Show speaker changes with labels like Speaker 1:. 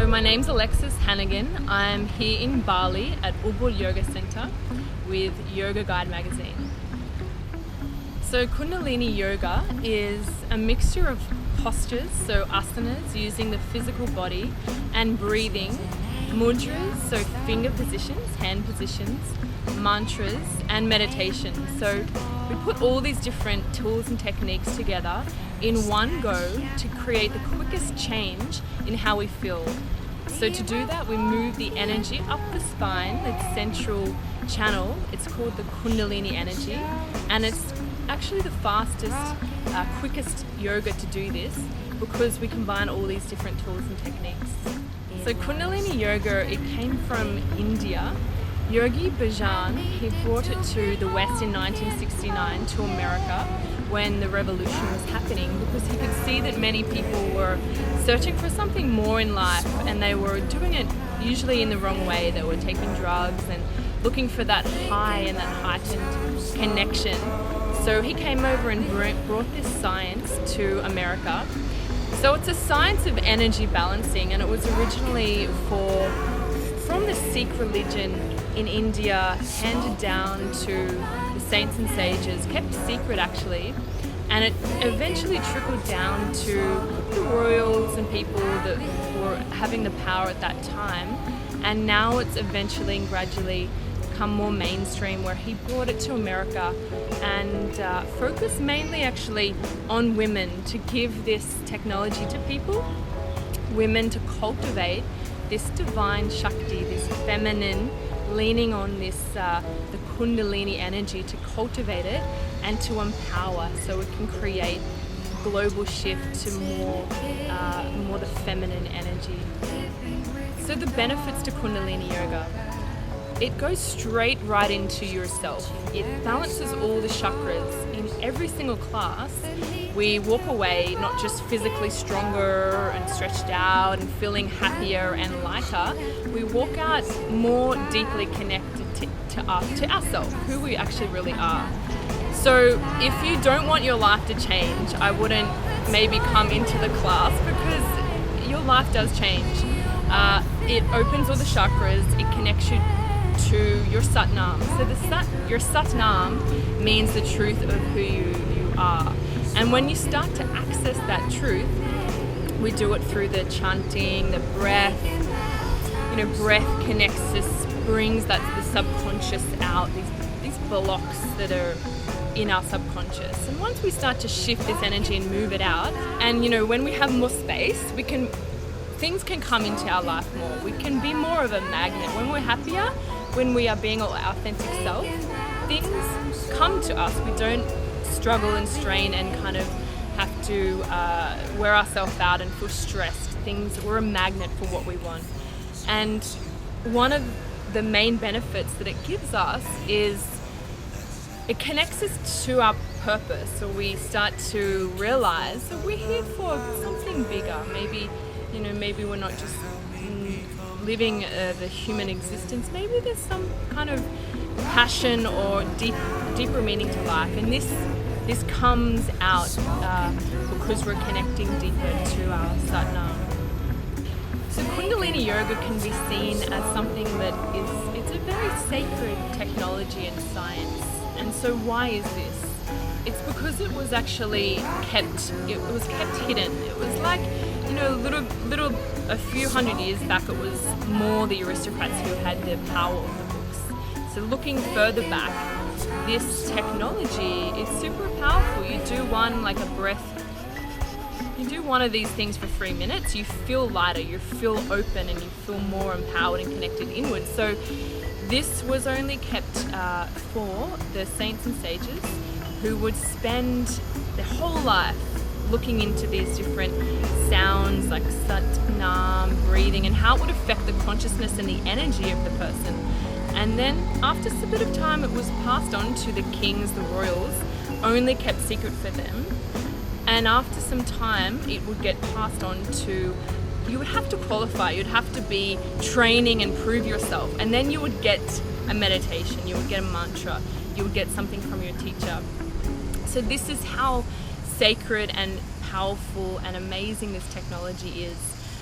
Speaker 1: So my name's Alexis Hannigan. I'm here in Bali at Ubud Yoga Center with Yoga Guide magazine. So Kundalini Yoga is a mixture of postures, so asanas, using the physical body, and breathing, mudras, so finger positions, hand positions, mantras, and meditation. So we put all these different tools and techniques together in one go to create the quickest change in how we feel. So to do that, we move the energy up the spine, the central channel. It's called the Kundalini energy, and it's actually the fastest, quickest yoga to do this because we combine all these different tools and techniques. So Kundalini Yoga, it came from India. Yogi Bhajan, he brought it to the West in 1969 to America when the revolution was happening, because he could see that many people were searching for something more in life and they were doing it usually in the wrong way. They were taking drugs and looking for that high and that heightened connection. So he came over and brought this science to America. So it's a science of energy balancing, and it was originally from the Sikh religion in India, handed down to the saints and sages, kept secret actually, and it eventually trickled down to the royals and people that were having the power at that time, and now it's eventually and gradually become more mainstream, where he brought it to America and focused mainly actually on women, to give this technology to people, women, to cultivate this divine Shakti, this feminine, leaning on this the Kundalini energy, to cultivate it and to empower, so it can create a global shift to more the feminine energy. So the benefits to Kundalini Yoga: it goes straight right into yourself. It balances all the chakras. In every single class, we walk away not just physically stronger and stretched out and feeling happier and lighter, we walk out more deeply connected to ourselves, who we actually really are. So if you don't want your life to change, I wouldn't maybe come into the class, because your life does change. It opens all the chakras, it connects you to your Satnam. So your Satnam means the truth of who you are. And when you start to access that truth, we do it through the chanting, the breath. Breath connects us, brings the subconscious out, these blocks that are in our subconscious. And once we start to shift this energy and move it out, and when we have more space, things can come into our life more. We can be more of a magnet. When we're happier, when we are being our authentic self, things come to us. We don't struggle and strain and kind of have to wear ourselves out and feel stressed. We're a magnet for what we want. And one of the main benefits that it gives us is it connects us to our purpose. So we start to realize that we're here for something bigger. Maybe we're not just living the human existence. Maybe there's some kind of passion or deeper meaning to life, and this comes out because we're connecting deeper to our Satnam. So Kundalini Yoga can be seen as something that it's a very sacred technology and science. And so why is this? It's because it was actually kept hidden. It was like, a few hundred years back, it was more the aristocrats who had the power of the books. So looking further back, this technology is super powerful. You do one of these things for 3 minutes, you feel lighter, you feel open, and you feel more empowered and connected inwards. So this was only kept for the saints and sages who would spend their whole life looking into these different sounds like Satnam, breathing, and how it would affect the consciousness and the energy of the person. And then after a bit of time, it was passed on to the kings, the royals, only kept secret for them. And after some time, it would get passed on to, you would have to qualify, you'd have to be training and prove yourself. And then you would get a meditation, you would get a mantra, you would get something from your teacher. So this is how sacred and powerful and amazing this technology is.